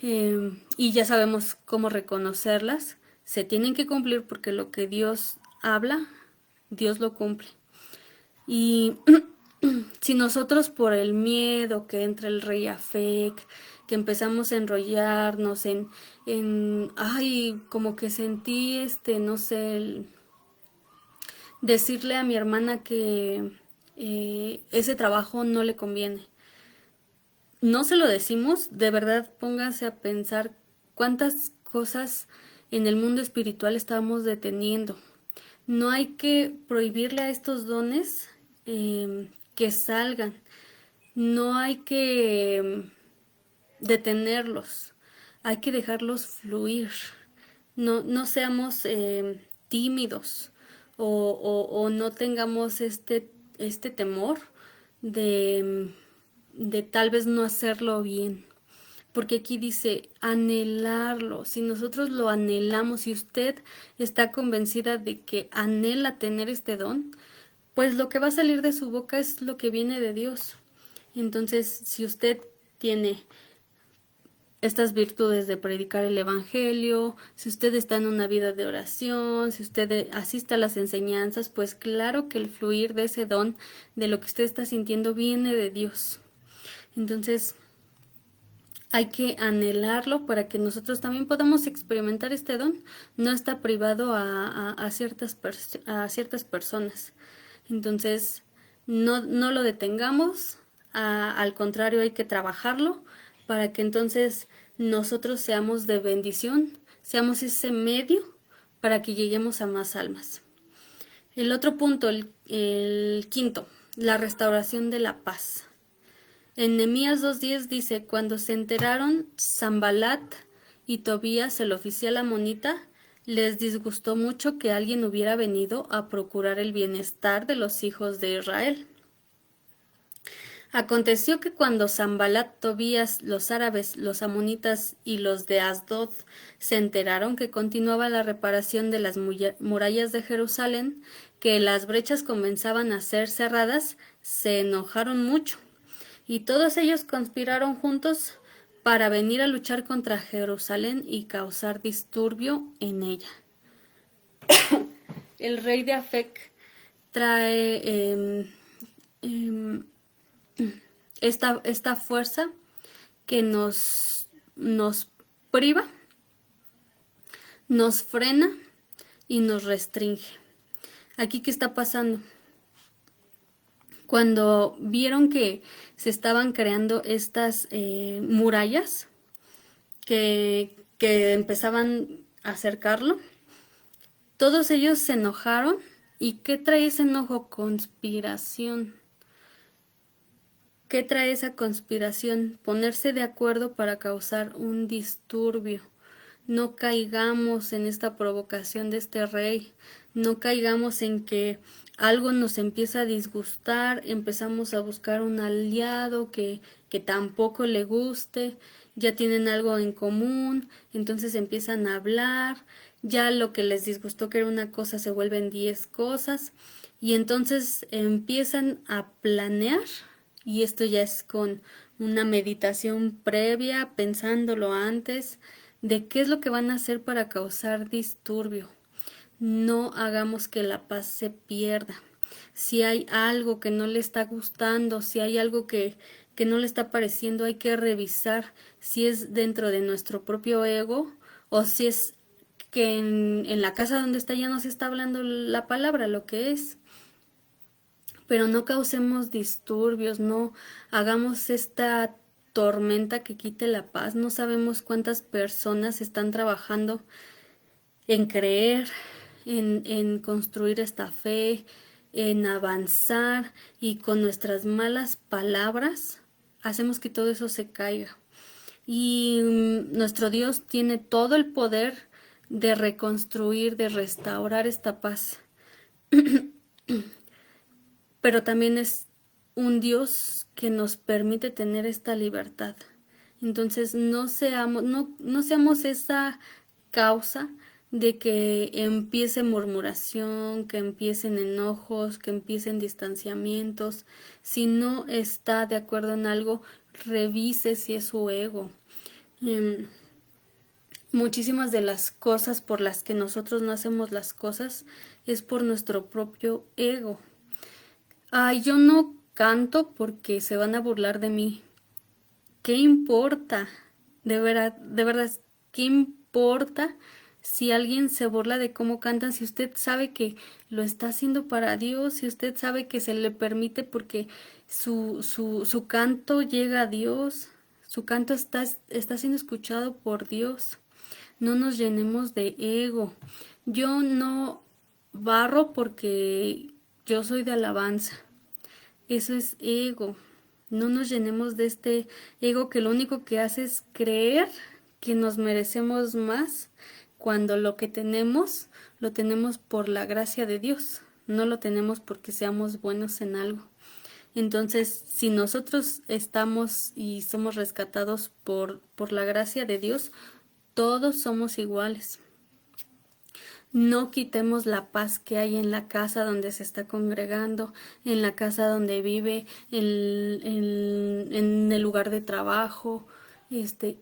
y ya sabemos cómo reconocerlas, se tienen que cumplir porque lo que Dios habla, Dios lo cumple. Y si nosotros por el miedo que entra el rey Afec, que empezamos a enrollarnos ay, como que sentí, no sé, decirle a mi hermana que ese trabajo no le conviene. No se lo decimos, de verdad póngase a pensar cuántas cosas en el mundo espiritual estamos deteniendo. No hay que prohibirle a estos dones que salgan. No hay que detenerlos. Hay que dejarlos fluir. No seamos tímidos o no tengamos este temor de, de tal vez no hacerlo bien. Porque aquí dice anhelarlo. Si nosotros lo anhelamos, si usted está convencida de que anhela tener este don, pues lo que va a salir de su boca es lo que viene de Dios. Entonces, si usted tiene estas virtudes de predicar el evangelio, si usted está en una vida de oración, si usted asiste a las enseñanzas, pues claro que el fluir de ese don, de lo que usted está sintiendo, viene de Dios. Entonces, hay que anhelarlo para que nosotros también podamos experimentar este don. No está privado a ciertas personas. Entonces, no lo detengamos, al contrario, hay que trabajarlo para que entonces nosotros seamos de bendición, seamos ese medio para que lleguemos a más almas. El otro punto, el quinto, la restauración de la paz. En Nehemías 2:10 dice, cuando se enteraron Sanbalat y Tobías, el oficial amonita, les disgustó mucho que alguien hubiera venido a procurar el bienestar de los hijos de Israel. Aconteció que cuando Sanbalat, Tobías, los árabes, los amonitas y los de Asdod se enteraron que continuaba la reparación de las murallas de Jerusalén, que las brechas comenzaban a ser cerradas, se enojaron mucho y todos ellos conspiraron juntos para venir a luchar contra Jerusalén y causar disturbio en ella. El rey de Afec trae esta fuerza que nos priva, nos frena y nos restringe. Aquí, ¿qué está pasando? Cuando vieron que se estaban creando estas murallas que empezaban a acercarlo, todos ellos se enojaron. ¿Y qué trae ese enojo? Conspiración. ¿Qué trae esa conspiración? Ponerse de acuerdo para causar un disturbio. No caigamos en esta provocación de este rey. No caigamos en que algo nos empieza a disgustar, empezamos a buscar un aliado que tampoco le guste, ya tienen algo en común, entonces empiezan a hablar, ya lo que les disgustó que era una cosa se vuelven 10 cosas y entonces empiezan a planear y esto ya es con una meditación previa, pensándolo antes, de qué es lo que van a hacer para causar disturbio. No hagamos que la paz se pierda. Si hay algo que no le está gustando, si hay algo que no le está pareciendo, hay que revisar si es dentro de nuestro propio ego o si es que en la casa donde está ya nos está hablando la palabra, lo que es. Pero no causemos disturbios, no hagamos esta tormenta que quite la paz. No sabemos cuántas personas están trabajando en creer, en construir esta fe, en avanzar y con nuestras malas palabras hacemos que todo eso se caiga. Y nuestro Dios tiene todo el poder de reconstruir, de restaurar esta paz. Pero también es un Dios que nos permite tener esta libertad. Entonces no seamos esa causa de que empiece murmuración, que empiecen enojos, que empiecen distanciamientos. Si no está de acuerdo en algo, revise si es su ego. Muchísimas de las cosas por las que nosotros no hacemos las cosas es por nuestro propio ego. Ay, yo no canto porque se van a burlar de mí. ¿Qué importa? De verdad, ¿qué importa si alguien se burla de cómo cantan? Si usted sabe que lo está haciendo para Dios, si usted sabe que se le permite porque su canto llega a Dios, su canto está siendo escuchado por Dios. No nos llenemos de ego. Yo no barro porque yo soy de alabanza. Eso es ego. No nos llenemos de este ego que lo único que hace es creer que nos merecemos más cuando lo que tenemos lo tenemos por la gracia de Dios, no lo tenemos porque seamos buenos en algo. Entonces, si nosotros estamos y somos rescatados por la gracia de Dios, todos somos iguales. No quitemos la paz que hay en la casa donde se está congregando, en la casa donde vive, en el lugar de trabajo,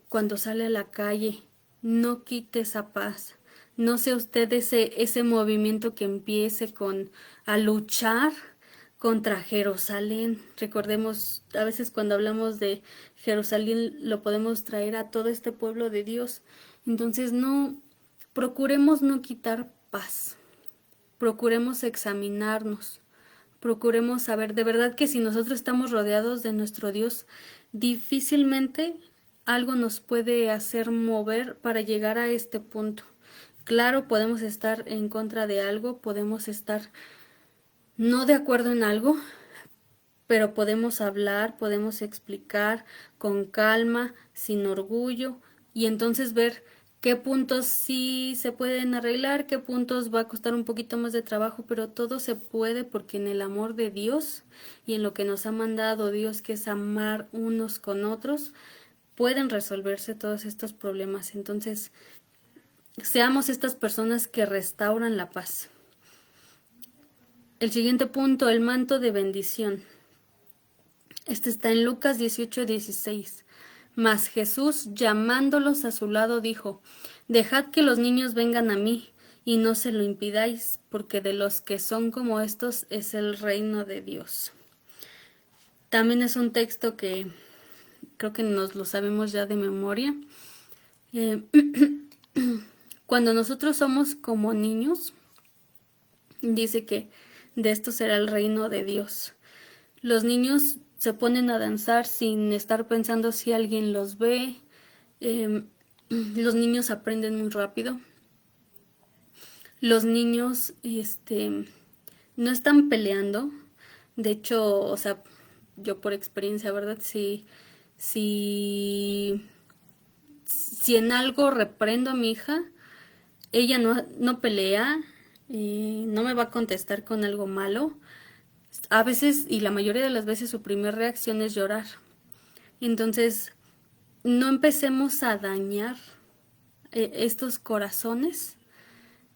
cuando sale a la calle. No quite esa paz. No sea usted ese movimiento que empiece a luchar contra Jerusalén. Recordemos, a veces cuando hablamos de Jerusalén lo podemos traer a todo este pueblo de Dios. Entonces procuremos no quitar paz, procuremos examinarnos, procuremos saber de verdad que si nosotros estamos rodeados de nuestro Dios, difícilmente algo nos puede hacer mover para llegar a este punto. Claro, podemos estar en contra de algo, podemos estar no de acuerdo en algo, pero podemos hablar, podemos explicar con calma, sin orgullo, y entonces ver qué puntos sí se pueden arreglar, qué puntos va a costar un poquito más de trabajo, pero todo se puede porque en el amor de Dios y en lo que nos ha mandado Dios, que es amar unos con otros, pueden resolverse todos estos problemas. Entonces, seamos estas personas que restauran la paz. El siguiente punto, el manto de bendición. Este está en Lucas 18:16. Mas Jesús, llamándolos a su lado, dijo: Dejad que los niños vengan a mí, y no se lo impidáis, porque de los que son como estos es el reino de Dios. También es un texto que creo que nos lo sabemos ya de memoria. Eh, Cuando nosotros somos como niños, dice que de esto será el reino de Dios. Los niños se ponen a danzar sin estar pensando si alguien los ve. Eh, los niños aprenden muy rápido. Los niños, no están peleando. De hecho, o sea, yo por experiencia, ¿verdad? Si, si en algo reprendo a mi hija, ella no pelea, no me va a contestar con algo malo. A veces, y la mayoría de las veces, su primera reacción es llorar. Entonces, no empecemos a dañar estos corazones,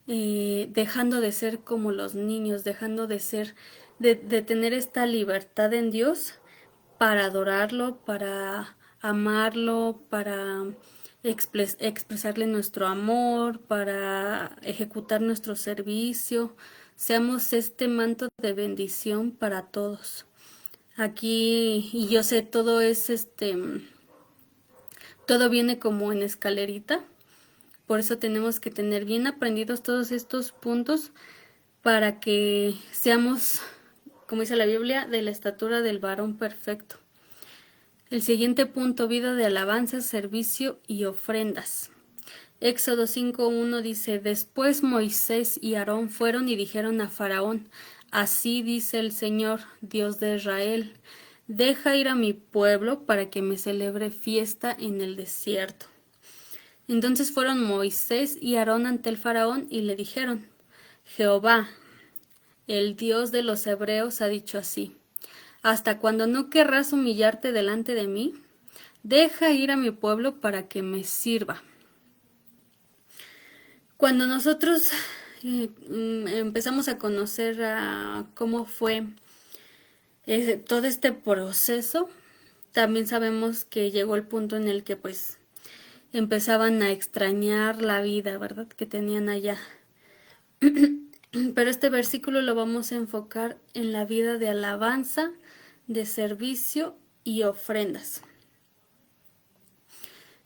dejando de ser como los niños, dejando de tener esta libertad en Dios para adorarlo, para amarlo, para expresarle nuestro amor, para ejecutar nuestro servicio. Seamos este manto de bendición para todos. Aquí, y yo sé, todo viene como en escalerita, por eso tenemos que tener bien aprendidos todos estos puntos para que seamos, como dice la Biblia, de la estatura del varón perfecto. El siguiente punto, vida de alabanza, servicio y ofrendas. Éxodo 5:1 dice: Después Moisés y Aarón fueron y dijeron a Faraón: Así dice el Señor, Dios de Israel: Deja ir a mi pueblo para que me celebre fiesta en el desierto. Entonces fueron Moisés y Aarón ante el Faraón y le dijeron: Jehová, el Dios de los hebreos, ha dicho así: ¿Hasta cuándo no querrás humillarte delante de mí? Deja ir a mi pueblo para que me sirva. Cuando nosotros empezamos a conocer cómo fue todo este proceso, también sabemos que llegó el punto en el que pues empezaban a extrañar la vida, ¿verdad?, que tenían allá. Pero este versículo lo vamos a enfocar en la vida de alabanza, de servicio y ofrendas.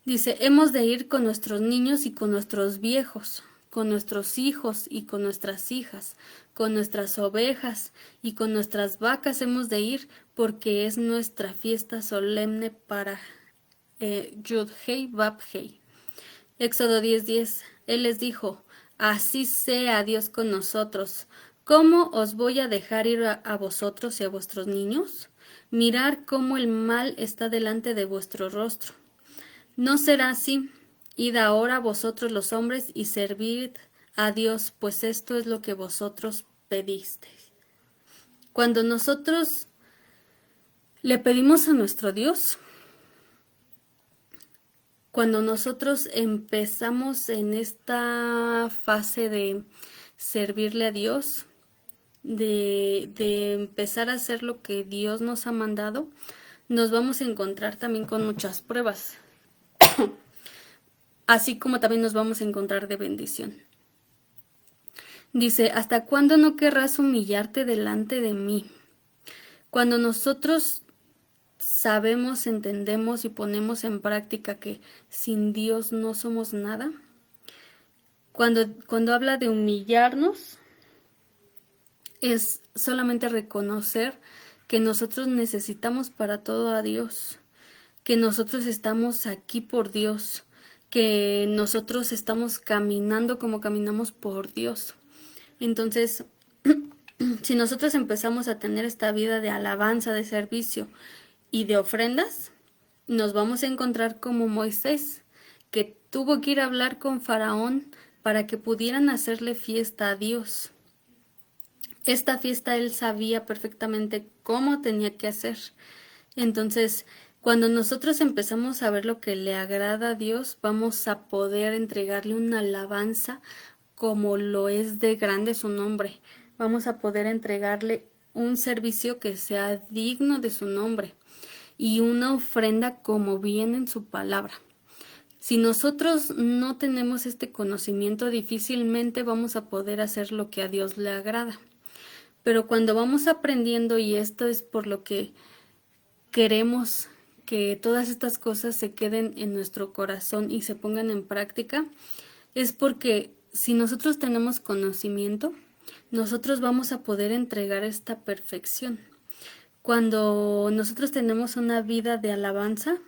Dice, hemos de ir con nuestros niños y con nuestros viejos, con nuestros hijos y con nuestras hijas, con nuestras ovejas y con nuestras vacas hemos de ir, porque es nuestra fiesta solemne para Yud-Hei Vab-Hei. Éxodo 10:10. Él les dijo, así sea Dios con nosotros. ¿Cómo os voy a dejar ir a vosotros y a vuestros niños? Mirad cómo el mal está delante de vuestro rostro. No será así. Id ahora vosotros los hombres y servid a Dios, pues esto es lo que vosotros pedisteis. Cuando nosotros le pedimos a nuestro Dios, cuando nosotros empezamos en esta fase de servirle a Dios, de empezar a hacer lo que Dios nos ha mandado, nos vamos a encontrar también con muchas pruebas, así como también nos vamos a encontrar de bendición. Dice, ¿hasta cuándo no querrás humillarte delante de mí? Cuando nosotros sabemos, entendemos y ponemos en práctica que sin Dios no somos nada, cuando habla de humillarnos, es solamente reconocer que nosotros necesitamos para todo a Dios, que nosotros estamos aquí por Dios, que nosotros estamos caminando como caminamos por Dios. Entonces, si nosotros empezamos a tener esta vida de alabanza, de servicio y de ofrendas, nos vamos a encontrar como Moisés, que tuvo que ir a hablar con Faraón para que pudieran hacerle fiesta a Dios. Esta fiesta él sabía perfectamente cómo tenía que hacer. Entonces, cuando nosotros empezamos a ver lo que le agrada a Dios, vamos a poder entregarle una alabanza como lo es de grande su nombre. Vamos a poder entregarle un servicio que sea digno de su nombre y una ofrenda como viene en su palabra. Si nosotros no tenemos este conocimiento, difícilmente vamos a poder hacer lo que a Dios le agrada. Pero cuando vamos aprendiendo, y esto es por lo que queremos que todas estas cosas se queden en nuestro corazón y se pongan en práctica, es porque si nosotros tenemos conocimiento, nosotros vamos a poder entregar esta perfección. Cuando nosotros tenemos una vida de alabanza,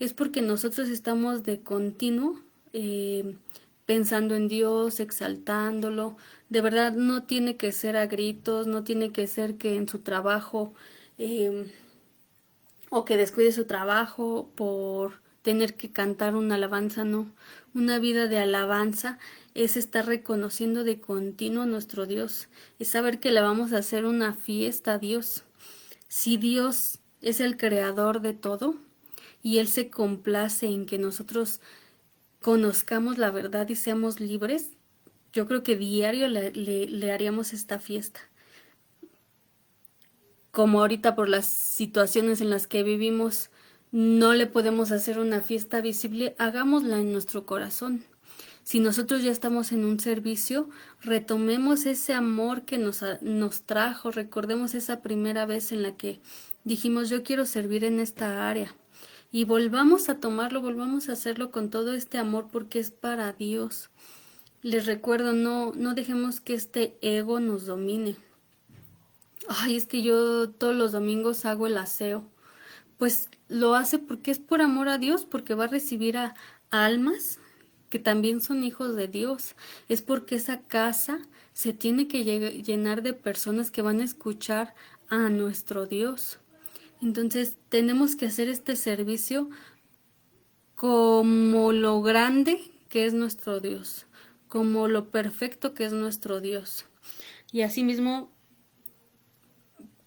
es porque nosotros estamos de continuo pensando en Dios, exaltándolo. De verdad no tiene que ser a gritos, no tiene que ser que en su trabajo o que descuide su trabajo por tener que cantar una alabanza, no. Una vida de alabanza es estar reconociendo de continuo a nuestro Dios, es saber que le vamos a hacer una fiesta a Dios. Si Dios es el creador de todo y Él se complace en que nosotros conozcamos la verdad y seamos libres, yo creo que diario le haríamos esta fiesta. Como ahorita por las situaciones en las que vivimos, no le podemos hacer una fiesta visible, hagámosla en nuestro corazón. Si nosotros ya estamos en un servicio, retomemos ese amor que nos trajo, recordemos esa primera vez en la que dijimos yo quiero servir en esta área. Y volvamos a tomarlo, volvamos a hacerlo con todo este amor porque es para Dios. Les recuerdo, no dejemos que este ego nos domine. Ay, es que yo todos los domingos hago el aseo. Pues lo hace porque es por amor a Dios, porque va a recibir a almas que también son hijos de Dios. Es porque esa casa se tiene que llenar de personas que van a escuchar a nuestro Dios. Entonces tenemos que hacer este servicio como lo grande que es nuestro Dios, como lo perfecto que es nuestro Dios. Y asimismo,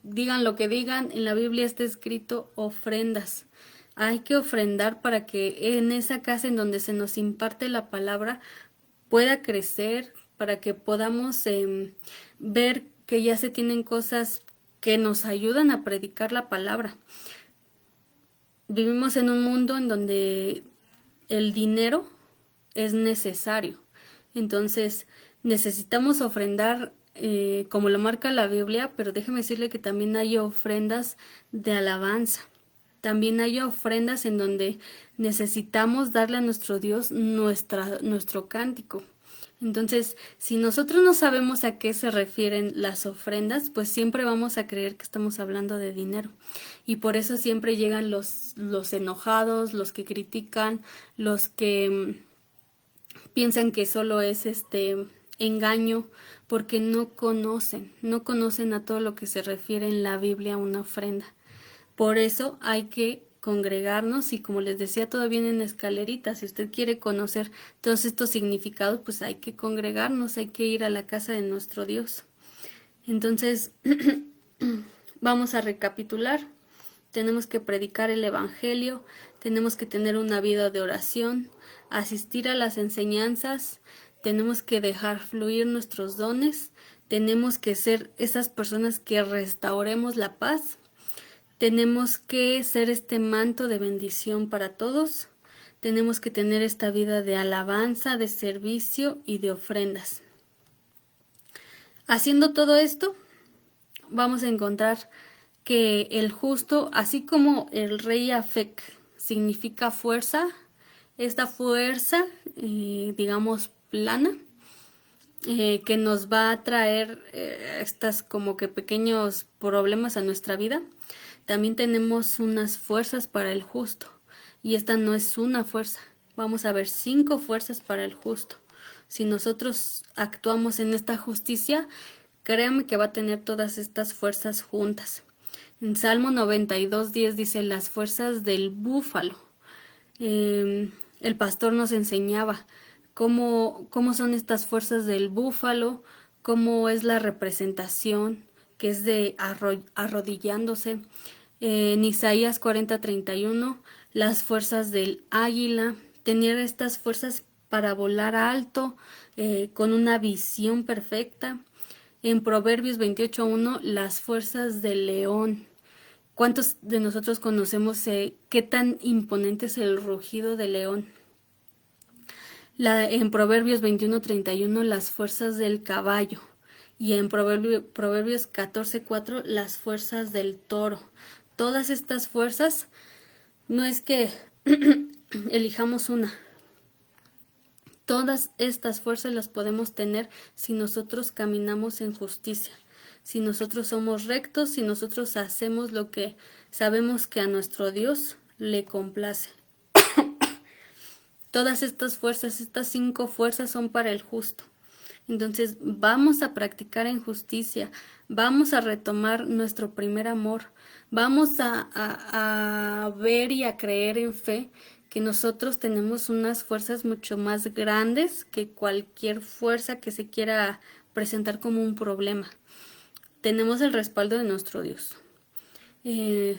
digan lo que digan, en la Biblia está escrito ofrendas. Hay que ofrendar para que en esa casa en donde se nos imparte la palabra pueda crecer, para que podamos ver que ya se tienen cosas que nos ayudan a predicar la palabra. Vivimos en un mundo en donde el dinero es necesario. Entonces, necesitamos ofrendar como lo marca la Biblia, pero déjeme decirle que también hay ofrendas de alabanza. También hay ofrendas en donde necesitamos darle a nuestro Dios nuestro cántico. Entonces, si nosotros no sabemos a qué se refieren las ofrendas, pues siempre vamos a creer que estamos hablando de dinero. Y por eso siempre llegan los enojados, los que critican, los que piensan que solo es engaño, porque no conocen a todo lo que se refiere en la Biblia a una ofrenda. Por eso hay que congregarnos y, como les decía, todo viene en escalerita. Si usted quiere conocer todos estos significados, pues hay que congregarnos, hay que ir a la casa de nuestro Dios. Entonces, vamos a recapitular. Tenemos que predicar el Evangelio, tenemos que tener una vida de oración, asistir a las enseñanzas, tenemos que dejar fluir nuestros dones, tenemos que ser esas personas que restauremos la paz, tenemos que ser este manto de bendición para todos, tenemos que tener esta vida de alabanza, de servicio y de ofrendas. Haciendo todo esto, vamos a encontrar que el justo, así como el rey Afec significa fuerza, esta fuerza, digamos, plana, que nos va a traer estas como que pequeños problemas a nuestra vida, también tenemos unas fuerzas para el justo. Y esta no es una fuerza. Vamos a ver 5 fuerzas para el justo. Si nosotros actuamos en esta justicia, créame que va a tener todas estas fuerzas juntas. En Salmo 92:10 dice las fuerzas del búfalo. El pastor nos enseñaba cómo son estas fuerzas del búfalo, cómo es la representación, que es de arrodillándose. En Isaías 40:31, las fuerzas del águila, tener estas fuerzas para volar alto, con una visión perfecta. En Proverbios 28:1, las fuerzas del león. ¿Cuántos de nosotros conocemos qué tan imponente es el rugido del león? En Proverbios 21:31, las fuerzas del caballo. Y en Proverbios 14:4, las fuerzas del toro. Todas estas fuerzas, no es que elijamos una. Todas estas fuerzas las podemos tener si nosotros caminamos en justicia, si nosotros somos rectos, si nosotros hacemos lo que sabemos que a nuestro Dios le complace. Todas estas fuerzas, estas 5 fuerzas son para el justo. Entonces vamos a practicar en justicia, vamos a retomar nuestro primer amor, vamos a ver y a creer en fe que nosotros tenemos unas fuerzas mucho más grandes que cualquier fuerza que se quiera presentar como un problema. Tenemos el respaldo de nuestro Dios,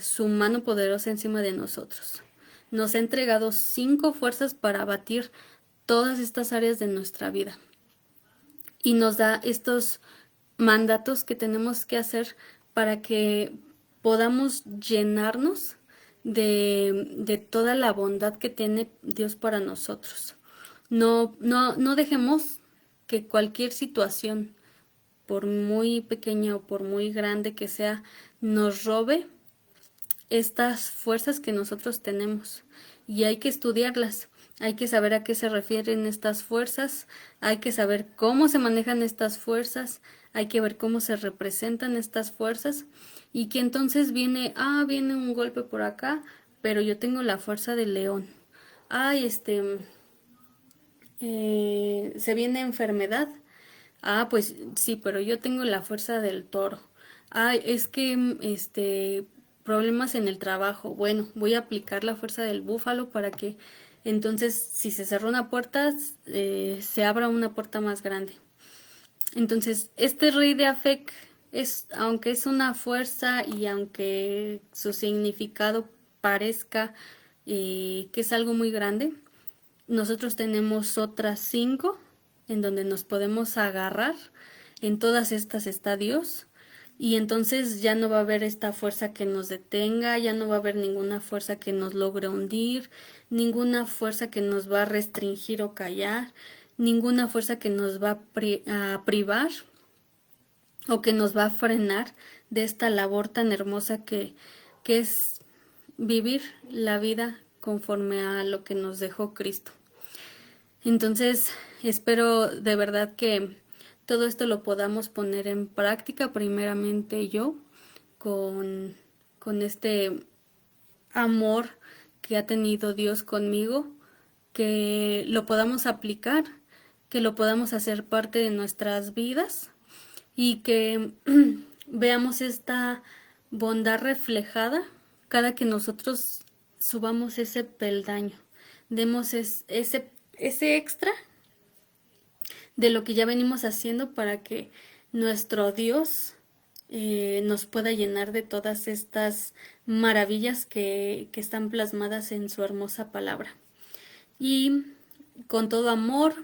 su mano poderosa encima de nosotros. Nos ha entregado 5 fuerzas para abatir todas estas áreas de nuestra vida. Y nos da estos mandatos que tenemos que hacer para que podamos llenarnos de toda la bondad que tiene Dios para nosotros. No dejemos que cualquier situación, por muy pequeña o por muy grande que sea, nos robe estas fuerzas que nosotros tenemos. Y hay que estudiarlas. Hay que saber a qué se refieren estas fuerzas, hay que saber cómo se manejan estas fuerzas, hay que ver cómo se representan estas fuerzas y que entonces viene un golpe por acá, pero yo tengo la fuerza del león. Se viene enfermedad. Pues sí, pero yo tengo la fuerza del toro. Es que problemas en el trabajo. Bueno, voy a aplicar la fuerza del búfalo para que entonces, si se cerró una puerta, se abra una puerta más grande. Entonces, este rey de Afec, aunque es una fuerza y aunque su significado parezca que es algo muy grande, nosotros tenemos otras 5 en donde nos podemos agarrar. En todas estas está Dios. Y entonces ya no va a haber esta fuerza que nos detenga, ya no va a haber ninguna fuerza que nos logre hundir, ninguna fuerza que nos va a restringir o callar, ninguna fuerza que nos va a privar o que nos va a frenar de esta labor tan hermosa que es vivir la vida conforme a lo que nos dejó Cristo. Entonces, espero de verdad que todo esto lo podamos poner en práctica, primeramente yo, con, con este amor que ha tenido Dios conmigo, que lo podamos aplicar, que lo podamos hacer parte de nuestras vidas y que veamos esta bondad reflejada cada que nosotros subamos ese peldaño, demos ese extra de lo que ya venimos haciendo para que nuestro Dios nos pueda llenar de todas estas maravillas que están plasmadas en su hermosa palabra. Y con todo amor,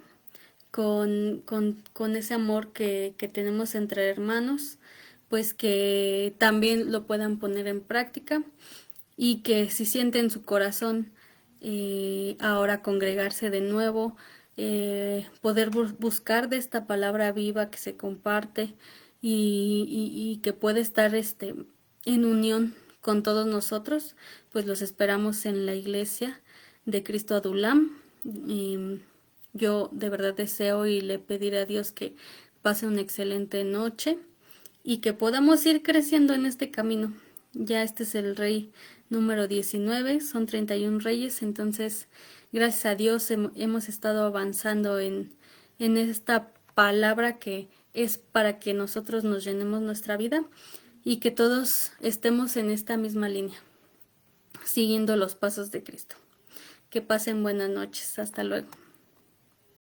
con ese amor que tenemos entre hermanos, pues que también lo puedan poner en práctica y que si sienten su corazón ahora congregarse de nuevo, poder buscar de esta palabra viva que se comparte y que puede estar en unión con todos nosotros, pues los esperamos en la iglesia de Cristo Adulam. Y yo de verdad deseo y le pediré a Dios que pase una excelente noche y que podamos ir creciendo en este camino. Ya este es el rey número 19, son 31 reyes, entonces gracias a Dios hemos estado avanzando en esta palabra que es para que nosotros nos llenemos nuestra vida y que todos estemos en esta misma línea, siguiendo los pasos de Cristo. Que pasen buenas noches, hasta luego.